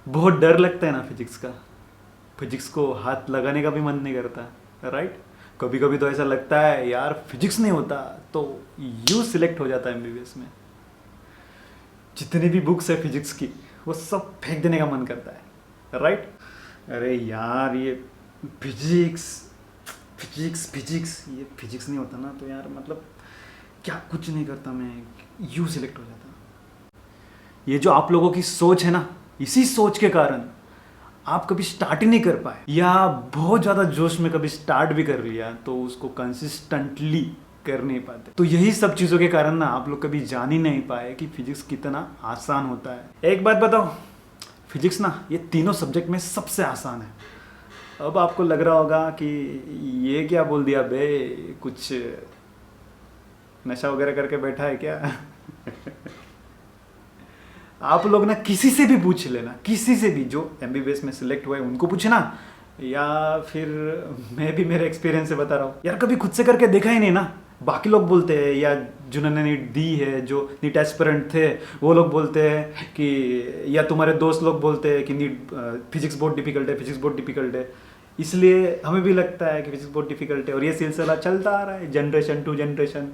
बहुत डर लगता है ना फिजिक्स का। फिजिक्स को हाथ लगाने का भी मन नहीं करता, राइट। कभी कभी तो ऐसा लगता है यार फिजिक्स नहीं होता तो यू सिलेक्ट हो जाता है एमबीबीएस में। जितनी भी बुक्स है फिजिक्स की वो सब फेंक देने का मन करता है, राइट। अरे यार ये फिजिक्स फिजिक्स फिजिक्स, ये फिजिक्स नहीं होता ना तो यार मतलब क्या कुछ नहीं करता मैं, यू सिलेक्ट हो जाता। ये जो आप लोगों की सोच है ना, इसी सोच के कारण आप कभी स्टार्ट ही नहीं कर पाए, या बहुत ज़्यादा जोश में कभी स्टार्ट भी कर लिया तो उसको कंसिस्टेंटली कर नहीं पाते। तो यही सब चीज़ों के कारण ना आप लोग कभी जान ही नहीं पाए कि फिजिक्स कितना आसान होता है। एक बात बताओ, फिजिक्स ना ये तीनों सब्जेक्ट में सबसे आसान है। अब आपको लग रहा होगा कि ये क्या बोल दिया बे, कुछ नशा वगैरह करके बैठा है क्या? आप लोग ना किसी से भी पूछ लेना, किसी से भी जो एमबीबीएस में सिलेक्ट हुए उनको पूछना, या फिर मैं भी मेरे एक्सपीरियंस से बता रहा हूँ यार, कभी खुद से करके देखा ही नहीं ना। बाकी लोग बोलते हैं, या जिन्होंने नीट दी है, जो नीट एस्पिरेंट थे, वो लोग बोलते हैं कि, या तुम्हारे दोस्त लोग बोलते हैं कि नीट फिजिक्स बहुत डिफिकल्ट है, फिजिक्स बहुत डिफिकल्ट है। इसलिए हमें भी लगता है कि फिजिक्स बहुत डिफिकल्ट है, और ये सिलसिला चलता आ रहा है generation to generation,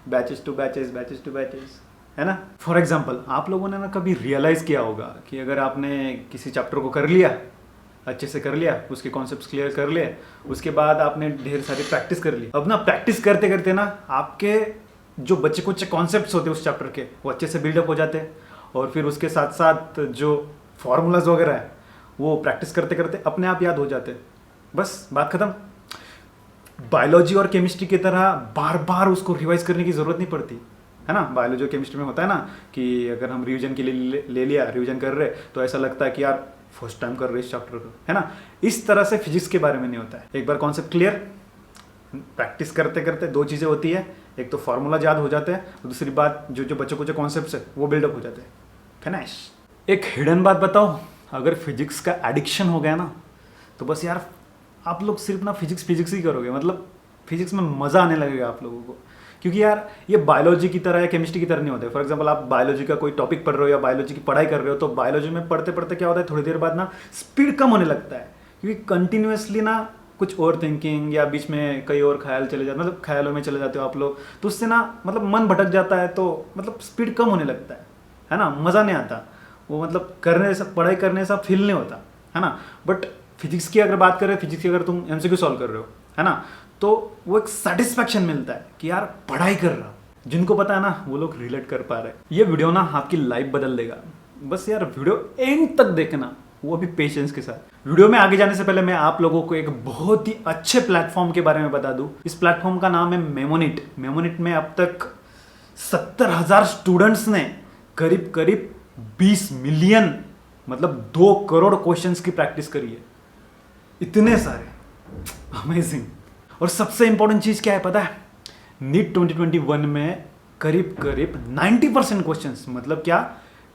batches to batches, batches to batches, है ना। फॉर एग्जाम्पल आप लोगों ने ना कभी रियलाइज़ किया होगा कि अगर आपने किसी चैप्टर को कर लिया, अच्छे से कर लिया, उसके कॉन्सेप्ट्स क्लियर कर लिए, उसके बाद आपने ढेर सारी प्रैक्टिस कर ली। अब ना प्रैक्टिस करते करते ना आपके जो बच्चे कुछ कॉन्सेप्ट्स होते हैं उस चैप्टर के, वो अच्छे से बिल्डअप हो जाते हैं, और फिर उसके साथ साथ जो फॉर्मूलाज वगैरह है वो प्रैक्टिस करते करते अपने आप याद हो जाते हैं। बस बात खत्म। बायोलॉजी और केमिस्ट्री की तरह बार बार उसको रिवाइज करने की ज़रूरत नहीं पड़ती, है ना। बायोलॉजी और केमिस्ट्री में होता है ना कि अगर हम रिवीजन के लिए ले लिया, रिवीजन कर रहे, तो ऐसा लगता है कि यार फर्स्ट टाइम कर रहे इस चैप्टर को, है ना। इस तरह से फिजिक्स के बारे में नहीं होता है। एक बार कॉन्सेप्ट क्लियर, प्रैक्टिस करते करते दो चीज़ें होती है, एक तो फार्मूला याद हो जाते हैं, और दूसरी बात जो जो बच्चों को जो कॉन्सेप्ट है वो बिल्डअप हो जाते हैं। फिनिश। एक हिडन बात बताओ, अगर फिजिक्स का एडिक्शन हो गया ना तो बस यार आप लोग सिर्फ ना फिजिक्स फिजिक्स ही करोगे, मतलब फिजिक्स में मज़ा आने लगेगा आप लोगों को। क्योंकि यार ये बायोलॉजी की तरह या केमिस्ट्री की तरह नहीं होता है। फॉर एग्जांपल आप बायोलॉजी का कोई टॉपिक पढ़ रहे हो या बायोलॉजी की पढ़ाई कर रहे हो, तो बायोलॉजी में पढ़ते पढ़ते क्या होता है, थोड़ी देर बाद ना स्पीड कम होने लगता है, क्योंकि कंटिन्यूसली ना कुछ और थिंकिंग या बीच में कई और ख्याल चले जाते, मतलब ख्यालों में चले जाते हो आप लोग, तो उससे ना मतलब मन भटक जाता है, तो मतलब स्पीड कम होने लगता है ना, मज़ा नहीं आता वो, मतलब करने से, पढ़ाई करने से फील नहीं होता, है ना। बट फिजिक्स की अगर बात करें, फिजिक्स की अगर तुम एमसीक्यू सॉल्व कर रहे हो, है ना, तो वो एक सेटिस्फैक्शन मिलता है कि यार पढ़ाई कर रहा हूं। जिनको पता है ना वो लोग रिलेट कर पा रहे हैं। ये वीडियो ना आपकी लाइफ बदल देगा। बस यार वीडियो एंड तक देखना, वो भी पेशेंस के साथ। वीडियो में आगे जाने से पहले मैं आप लोगों को एक बहुत ही अच्छे प्लेटफॉर्म के बारे में बता दूं। इस प्लेटफॉर्म का नाम है मेमोनिट। मेमोनिट में अब तक 70,000 स्टूडेंट्स ने करीब करीब 20 मिलियन, मतलब 2 करोड़ क्वेश्चंस की प्रैक्टिस करी है। इतने सारे, अमेजिंग। और सबसे इंपॉर्टेंट चीज क्या है पता है, नीट 2021 में करीब करीब 90% क्वेश्चंस, मतलब क्या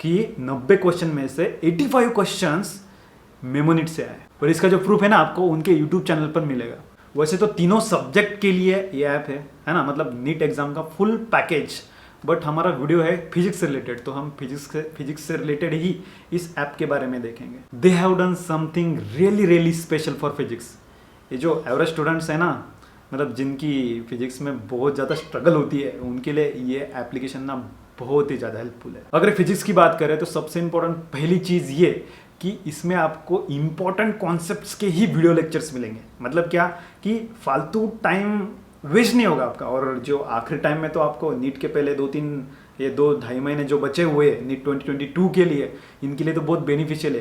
कि 90 क्वेश्चन में से 85 क्वेश्चंस मेमोनिट से आए। और इसका जो प्रूफ है ना आपको उनके यूट्यूब चैनल पर मिलेगा। वैसे तो तीनों सब्जेक्ट के लिए ये ऐप है ना, मतलब नीट एग्जाम का फुल पैकेज। बट हमारा वीडियो है फिजिक्स से रिलेटेड, तो हम फिजिक्स से रिलेटेड ही इस ऐप के बारे में देखेंगे। They have done something really really special for physics. ये जो एवरेज स्टूडेंट्स हैं ना, मतलब जिनकी फिजिक्स में बहुत ज़्यादा स्ट्रगल होती है, उनके लिए ये एप्लीकेशन ना बहुत ही ज़्यादा हेल्पफुल है। अगर फिजिक्स की बात करें तो सबसे इंपॉर्टेंट पहली चीज़ ये कि इसमें आपको इंपॉर्टेंट कॉन्सेप्ट्स के ही वीडियो लेक्चर्स मिलेंगे। मतलब क्या कि फालतू टाइम वेस्ट नहीं होगा आपका। और जो आखिरी टाइम में तो आपको नीट के पहले 2-2.5 महीने जो बचे हुए नीट 2022 के लिए, इनके लिए तो बहुत बेनिफिशियल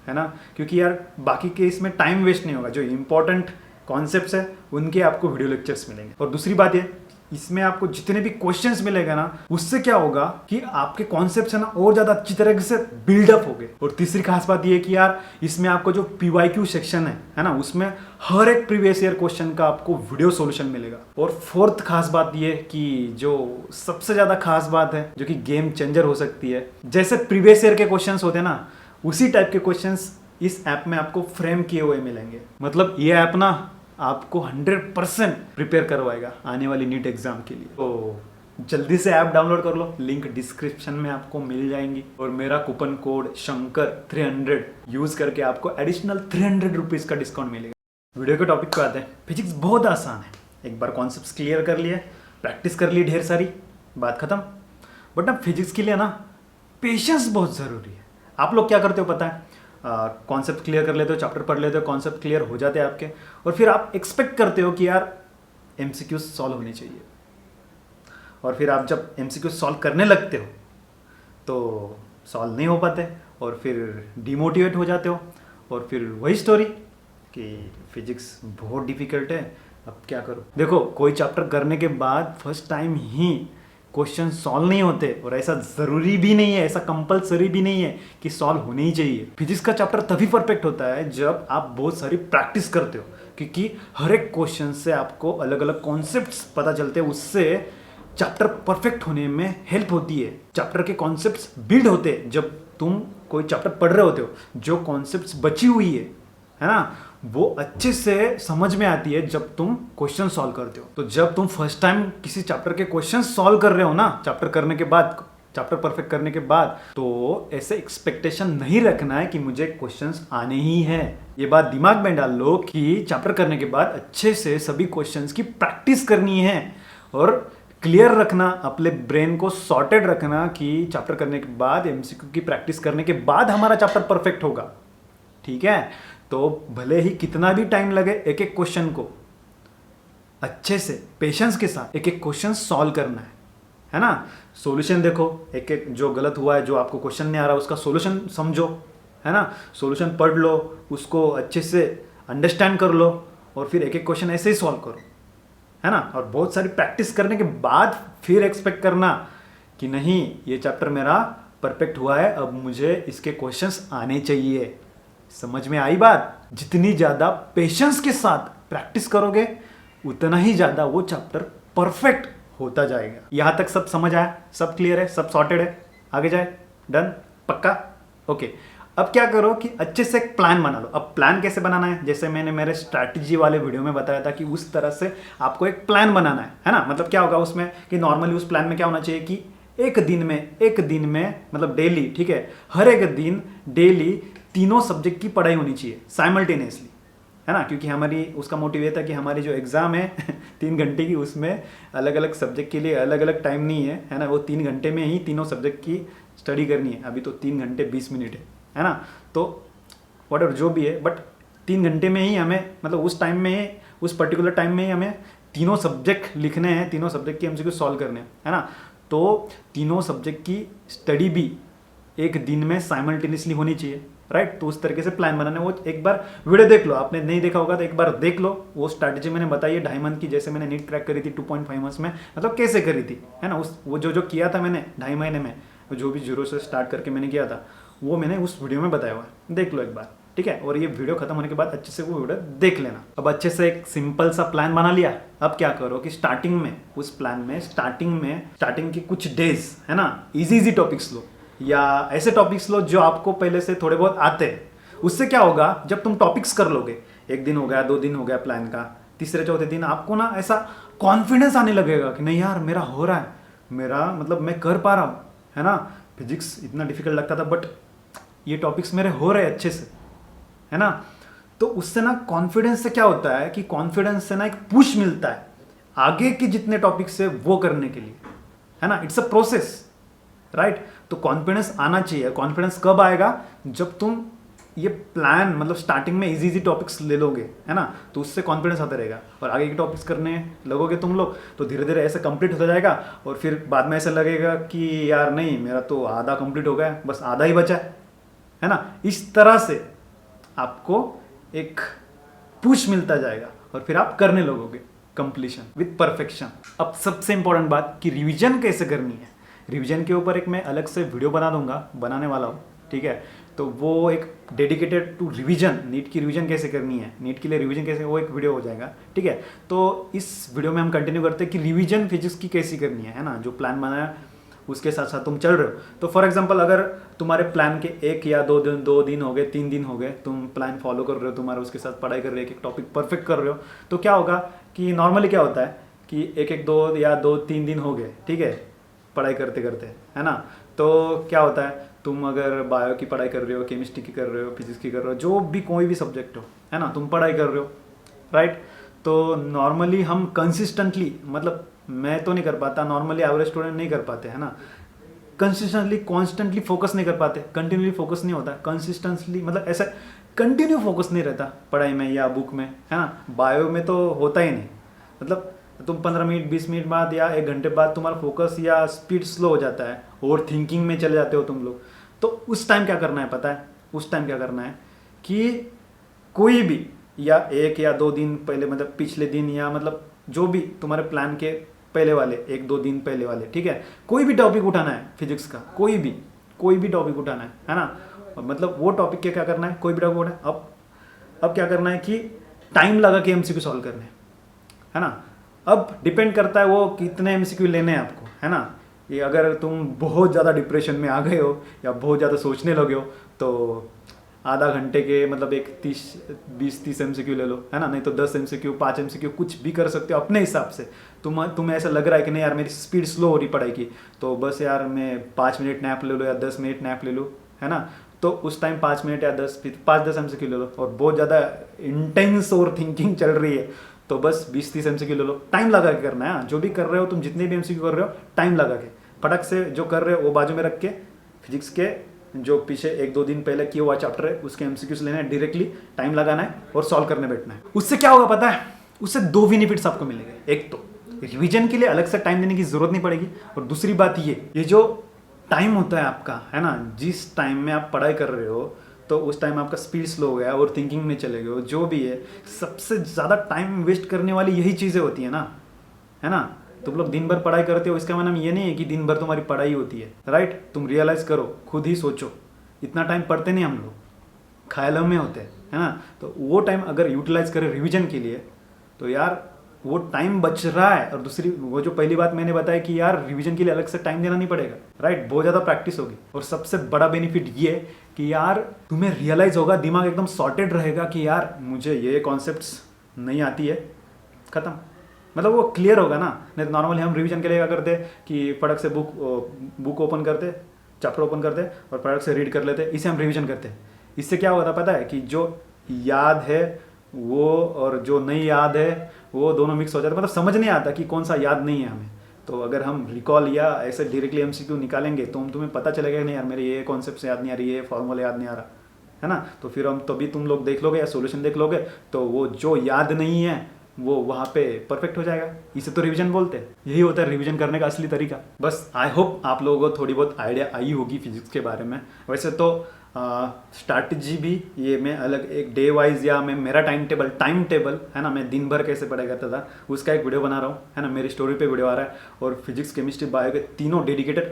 है ना, क्योंकि यार बाकी के इसमें टाइम वेस्ट नहीं होगा। जो इंपॉर्टेंट कॉन्सेप्ट्स है उनके आपको वीडियो लेक्चर्स मिलेंगे। और दूसरी बात ये, इसमें आपको जितने भी क्वेश्चंस मिलेगा ना, उससे क्या होगा कि आपके कॉन्सेप्ट्स है ना और ज्यादा अच्छी तरह से बिल्डअप हो गए। और तीसरी खास बात ये कि यार इसमें आपको जो पीवाईक्यू सेक्शन है ना, उसमें हर एक प्रीवियस ईयर क्वेश्चन का आपको वीडियो सॉल्यूशन मिलेगा। और फोर्थ खास बात ये कि जो सबसे ज्यादा खास बात है, जो कि गेम चेंजर हो सकती है, जैसे प्रीवियस ईयर के क्वेश्चन होते हैं ना, उसी टाइप के क्वेश्चन इस ऐप में आपको फ्रेम किए हुए मिलेंगे। मतलब ये ऐप ना आपको 100% प्रिपेयर करवाएगा आने वाली नीट एग्जाम के लिए। तो जल्दी से ऐप डाउनलोड कर लो, लिंक डिस्क्रिप्शन में आपको मिल जाएंगी। और मेरा कूपन कोड शंकर 300 यूज करके आपको एडिशनल 300 रुपीज का डिस्काउंट मिलेगा। वीडियो के टॉपिक पे आते हैं। फिजिक्स बहुत आसान है, एक बार कॉन्सेप्ट्स क्लियर कर लिए, प्रैक्टिस कर ली ढेर सारी, बात खत्म। बट ना फिजिक्स के लिए ना पेशेंस बहुत ज़रूरी है। आप लोग क्या करते हो पता है, कॉन्सेप्ट क्लियर कर लेते हो, चैप्टर पढ़ लेते हो, कॉन्सेप्ट क्लियर हो जाते हैं आपके, और फिर आप एक्सपेक्ट करते हो कि यार एमसीक्यूज सॉल्व होने चाहिए। और फिर आप जब एमसीक्यूज सॉल्व करने लगते हो तो सॉल्व नहीं हो पाते और फिर डिमोटिवेट हो जाते हो। और फिर वही स्टोरी कि फिजिक्स बहुत डिफिकल्ट है, अब क्या करो। देखो कोई चैप्टर करने के बाद फर्स्ट टाइम ही क्वेश्चन सॉल्व नहीं होते, और ऐसा ज़रूरी भी नहीं है, ऐसा कंपलसरी भी नहीं है कि सॉल्व होने ही चाहिए। फिजिक्स का चैप्टर तभी परफेक्ट होता है जब आप बहुत सारी प्रैक्टिस करते हो, क्योंकि हर एक क्वेश्चन से आपको अलग अलग कॉन्सेप्ट्स पता चलते हैं, उससे चैप्टर परफेक्ट होने में हेल्प होती है। चैप्टर के कॉन्सेप्ट्स बिल्ड होते हैं जब तुम कोई चैप्टर पढ़ रहे होते हो, जो कॉन्सेप्ट्स बची हुई है ना, वो अच्छे से समझ में आती है जब तुम क्वेश्चन सॉल्व करते हो। तो जब तुम फर्स्ट टाइम किसी चैप्टर के क्वेश्चन सॉल्व कर रहे हो ना, चैप्टर करने के बाद, चैप्टर परफेक्ट करने के बाद, तो ऐसे एक्सपेक्टेशन नहीं रखना है कि मुझे क्वेश्चंस आने ही हैं। ये बात दिमाग में डाल लो कि चैप्टर करने के बाद अच्छे से सभी क्वेश्चंस की प्रैक्टिस करनी है, और क्लियर रखना, अपने ब्रेन को सॉर्टेड रखना कि चैप्टर करने के बाद, एमसीक्यू की प्रैक्टिस करने के बाद हमारा चैप्टर परफेक्ट होगा। ठीक है, तो भले ही कितना भी टाइम लगे, एक एक क्वेश्चन को अच्छे से पेशेंस के साथ एक एक क्वेश्चन सॉल्व करना है ना। सॉल्यूशन देखो, एक एक जो गलत हुआ है, जो आपको क्वेश्चन नहीं आ रहा, उसका सॉल्यूशन समझो, है ना। सॉल्यूशन पढ़ लो, उसको अच्छे से अंडरस्टैंड कर लो, और फिर एक एक क्वेश्चन ऐसे ही सॉल्व करो, है ना। और बहुत सारी प्रैक्टिस करने के बाद फिर एक्सपेक्ट करना कि नहीं ये चैप्टर मेरा परफेक्ट हुआ है, अब मुझे इसके क्वेश्चंस आने चाहिए। समझ में आई बात। जितनी ज़्यादा पेशेंस के साथ प्रैक्टिस करोगे उतना ही ज़्यादा वो चैप्टर परफेक्ट होता जाएगा। यहाँ तक सब समझ आया, सब क्लियर है, सब सॉर्टेड है, आगे जाए, डन, पक्का, ओके। अब क्या करो कि अच्छे से एक प्लान बना लो। अब प्लान कैसे बनाना है, जैसे मैंने मेरे स्ट्रैटेजी वाले वीडियो में बताया था कि उस तरह से आपको एक प्लान बनाना है ना। मतलब क्या होगा उसमें कि नॉर्मली उस प्लान में क्या होना चाहिए कि एक दिन में मतलब डेली, ठीक है, हर एक दिन डेली तीनों सब्जेक्ट की पढ़ाई होनी चाहिए साइमल्टेनियसली, है ना। क्योंकि हमारी उसका मोटिव ये था कि हमारी जो एग्ज़ाम है 3 घंटे की, उसमें अलग अलग सब्जेक्ट के लिए अलग अलग टाइम नहीं है ना। वो 3 घंटे में ही तीनों सब्जेक्ट की स्टडी करनी है। अभी तो 3 घंटे 20 मिनट है ना। तो वॉटएवर जो भी है, बट 3 घंटे में ही हमें, मतलब उस टाइम में ही, उस पर्टिकुलर टाइम में ही हमें तीनों सब्जेक्ट लिखने हैं, तीनों सब्जेक्ट की एमसीक्यू सॉल्व करने हैं, है ना। तो तीनों सब्जेक्ट की स्टडी भी एक दिन में साइमल्टेनियसली होनी चाहिए, राइट। तो उस तरीके से प्लान बनाना है। वो एक बार वीडियो देख लो, आपने नहीं देखा होगा तो एक बार देख लो। वो स्ट्रैटेजी मैंने बताई है 2.5 मंथ की, जैसे मैंने नीट क्रैक करी थी 2.5 मंथ्स में, मतलब कैसे करी थी, है ना। उस वो जो किया था मैंने 2.5 महीने में, जो भी जीरो से स्टार्ट करके मैंने किया था, वो मैंने उस वीडियो में बताया हुआ है, देख लो एक बार, ठीक है। और ये वीडियो खत्म होने के बाद अच्छे से वो वीडियो देख लेना। अब अच्छे से एक सिंपल सा प्लान बना लिया। अब क्या करो कि स्टार्टिंग में, उस प्लान में स्टार्टिंग के कुछ डेज, है ना, इजी टॉपिक्स लो, या ऐसे टॉपिक्स लो जो आपको पहले से थोड़े बहुत आते हैं। उससे क्या होगा, जब तुम टॉपिक्स कर लोगे, 1 दिन हो गया, 2 दिन हो गया प्लान का, तीसरे चौथे दिन आपको ना ऐसा कॉन्फिडेंस आने लगेगा कि नहीं यार मेरा हो रहा है, मेरा मतलब मैं कर पा रहा हूँ, है ना। फिजिक्स इतना डिफिकल्ट लगता था, बट ये टॉपिक्स मेरे हो रहे अच्छे से, है ना। तो उससे ना कॉन्फिडेंस से क्या होता है कि कॉन्फिडेंस से ना एक पुश मिलता है आगे के जितने टॉपिक्स है वो करने के लिए, है ना। It's a process, right. तो कॉन्फिडेंस आना चाहिए। कॉन्फिडेंस कब आएगा, जब तुम ये प्लान, मतलब स्टार्टिंग में इजी टॉपिक्स ले लोगे, है ना, तो उससे कॉन्फिडेंस आता रहेगा। और आगे के टॉपिक्स करने लगोगे तुम लोग तो धीरे धीरे ऐसे कंप्लीट होता जाएगा, और फिर बाद में ऐसा लगेगा कि यार नहीं मेरा तो आधा कंप्लीट हो गया, बस आधा ही बचा है ना। इस तरह से आपको एक पुश मिलता जाएगा, और फिर आप करने लगोगे कंप्लीशन विद परफेक्शन। अब सबसे इंपॉर्टेंट बात कि रिवीजन कैसे करनी है। रिवीजन के ऊपर एक मैं अलग से वीडियो बनाने वाला हूँ, ठीक है। तो वो एक डेडिकेटेड टू रिवीजन, नीट की रिवीजन कैसे करनी है, नीट के लिए रिवीजन कैसे, वो एक वीडियो हो जाएगा, ठीक है। तो इस वीडियो में हम कंटिन्यू करते हैं कि रिवीजन फिजिक्स की कैसी करनी है ना। जो प्लान बनाया उसके साथ साथ तुम चल रहे हो। तो फॉर एग्जांपल अगर तुम्हारे प्लान के 1 या 2 दिन हो गए, 3 दिन हो गए, तुम प्लान फॉलो कर रहे हो, तुम्हारा उसके साथ पढ़ाई कर रहे हो, एक टॉपिक परफेक्ट कर रहे हो, तो क्या होगा कि नॉर्मली क्या होता है कि एक एक 2 या 2-3 दिन हो गए, ठीक है, पढ़ाई करते करते, है ना। तो क्या होता है, तुम अगर बायो की पढ़ाई कर रहे हो, केमिस्ट्री की कर रहे हो, फिजिक्स की कर रहे हो, जो भी कोई भी सब्जेक्ट हो, है ना, तुम पढ़ाई कर रहे हो, राइट। तो नॉर्मली हम कंसिस्टेंटली, मतलब मैं तो नहीं कर पाता, नॉर्मली एवरेज स्टूडेंट नहीं कर पाते, है ना, कंसिस्टेंटली कॉन्स्टेंटली फोकस नहीं कर पाते, कंटिन्यूली फोकस नहीं होता, कंसिस्टेंटली मतलब ऐसा कंटिन्यू फोकस नहीं रहता पढ़ाई में या बुक में, है ना। बायो में तो होता ही नहीं, मतलब तुम 15 मिनट 20 मिनट बाद या 1 घंटे बाद तुम्हारा फोकस या स्पीड स्लो हो जाता है और थिंकिंग में चले जाते हो तुम लोग। तो उस टाइम क्या करना है पता है, उस टाइम क्या करना है कि कोई भी या 1 या 2 दिन पहले, मतलब पिछले दिन या मतलब जो भी तुम्हारे प्लान के पहले वाले 1-2 दिन पहले वाले, ठीक है, कोई भी टॉपिक उठाना है फिजिक्स का, कोई भी टॉपिक उठाना है ना। मतलब वो टॉपिक के क्या करना है, कोई भी टॉपिक उठाना, अब क्या करना है कि टाइम लगा के एमसीक्यू सॉल्व करने, है ना। अब डिपेंड करता है वो कितने एमसीक्यू लेने हैं आपको, है ना। ये अगर तुम बहुत ज़्यादा डिप्रेशन में आ गए हो या बहुत ज़्यादा सोचने लगे हो तो आधा घंटे के मतलब एक 20-30 एमसीक्यू ले लो, है ना, नहीं तो 10 एमसीक्यू 5 एमसीक्यू कुछ भी कर सकते हो अपने हिसाब से। तुम्हें ऐसा लग रहा है कि नहीं यार मेरी स्पीड स्लो हो रही पढ़ाई की, तो बस यार मैं 5 मिनट नैप ले लो या 10 मिनट नैप ले लूँ, है ना। तो उस टाइम 5 मिनट या 5-10 एमसीक्यू ले लो, और बहुत ज़्यादा इंटेंस और थिंकिंग चल रही है तो बस 20-30 एमसीक्यू ले लो। टाइम लगा के करना है, जो भी कर रहे हो तुम, जितने भी एमसीक्यू कर रहे हो टाइम लगा के, फटक से जो कर रहे हो वो बाजू में रख के, फिजिक्स के जो पीछे 1-2 दिन पहले किया हुआ चैप्टर है उसके एमसीक्यूज लेना है, डायरेक्टली टाइम लगाना है और सॉल्व करने बैठना है। उससे क्या होगा पता है, उससे 2 बेनिफिट्स आपको मिलेंगे। एक तो रिवीजन के लिए अलग से टाइम देने की जरूरत नहीं पड़ेगी, और दूसरी बात ये जो टाइम होता है आपका, है ना, जिस टाइम में आप पढ़ाई कर रहे हो तो उस टाइम आपका स्पीड स्लो हो गया और थिंकिंग में चले गए हो, जो भी है सबसे ज़्यादा टाइम वेस्ट करने वाली यही चीज़ें होती है ना, है ना। तुम लोग दिन भर पढ़ाई करते हो, इसका मतलब ये नहीं है कि दिन भर तुम्हारी पढ़ाई होती है, राइट। तुम रियलाइज करो, खुद ही सोचो, इतना टाइम पढ़ते नहीं हम लोग, ख्यालों में होते हैं, है ना। तो वो टाइम अगर यूटिलाइज करें रिवीजन के लिए तो यार वो टाइम बच रहा है। और दूसरी वो जो पहली बात मैंने बताया कि यार रिवीजन के लिए अलग से टाइम देना नहीं पड़ेगा, राइट, बहुत ज़्यादा प्रैक्टिस होगी। और सबसे बड़ा बेनिफिट ये कि यार तुम्हें रियलाइज होगा, दिमाग एकदम सॉर्टेड रहेगा कि यार मुझे ये कॉन्सेप्ट्स नहीं आती है, खत्म, मतलब वो क्लियर होगा ना। नहीं तो नॉर्मली हम रिवीजन के लिए क्या करते कि फटक से बुक ओपन करते, चैप्टर ओपन करते और फटक से रीड कर लेते, इसे हम रिवीजन करते। इससे क्या होता पता है कि जो याद है वो और जो नहीं याद है वो दोनों मिक्स हो जाते, मतलब समझ नहीं आता कि कौन सा याद नहीं है हमें। तो अगर हम रिकॉल या ऐसे डायरेक्टली एमसीक्यू निकालेंगे तो तुम्हें पता चलेगा कि नहीं यार मेरे ये कॉन्सेप्ट याद नहीं आ रही, ये फॉर्मूला याद नहीं आ रहा, है ना। तो फिर हम तभी तुम लोग देख लोगे या सोल्यूशन देख लोगे तो वो जो याद नहीं है वो वहाँ पे परफेक्ट हो जाएगा। इसे तो रिवीजन बोलते हैं, यही होता है रिवीजन करने का असली तरीका। बस आई होप आप लोगों को थोड़ी बहुत आइडिया आई होगी फिजिक्स के बारे में। वैसे तो स्ट्रैटेजी भी ये मैं अलग एक डे वाइज या मैं मेरा टाइम टेबल है ना, मैं दिन भर कैसे पढ़ाई करता था उसका एक वीडियो बना रहा हूँ, है ना, मेरी स्टोरी पे वीडियो आ रहा है। और फिजिक्स केमिस्ट्री बायो के तीनों डेडिकेटेड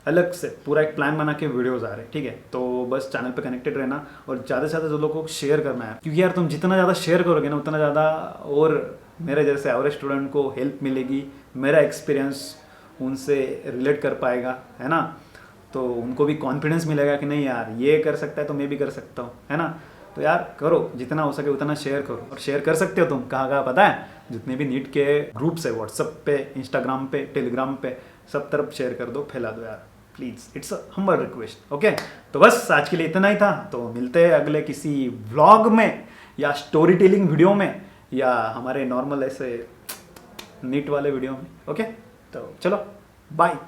अलग से पूरा एक प्लान बना के वीडियोस आ रहे हैं, ठीक है। तो बस चैनल पे कनेक्टेड रहना और ज़्यादा से ज़्यादा जो लोगों को शेयर करना है, क्योंकि यार तुम जितना ज़्यादा शेयर करोगे ना उतना ज़्यादा और मेरे जैसे एवरेज स्टूडेंट को हेल्प मिलेगी, मेरा एक्सपीरियंस उनसे रिलेट कर पाएगा, है ना। तो उनको भी कॉन्फिडेंस मिलेगा कि नहीं यार ये कर सकता है तो मैं भी कर सकता हूँ, है ना। तो यार करो, जितना हो सके उतना शेयर करो। और शेयर कर सकते हो तुम कहाँ पता है, जितने भी नीट के ग्रुप्स है व्हाट्सएप पे, इंस्टाग्राम पे, टेलीग्राम पे, सब तरफ शेयर कर दो, फैला दो यार please, it's a humble request. Okay, तो बस आज के लिए इतना ही था। तो मिलते हैं अगले किसी व्लॉग में या स्टोरी टेलिंग वीडियो में या हमारे नॉर्मल ऐसे नीट वाले वीडियो में। ओके, तो चलो बाय।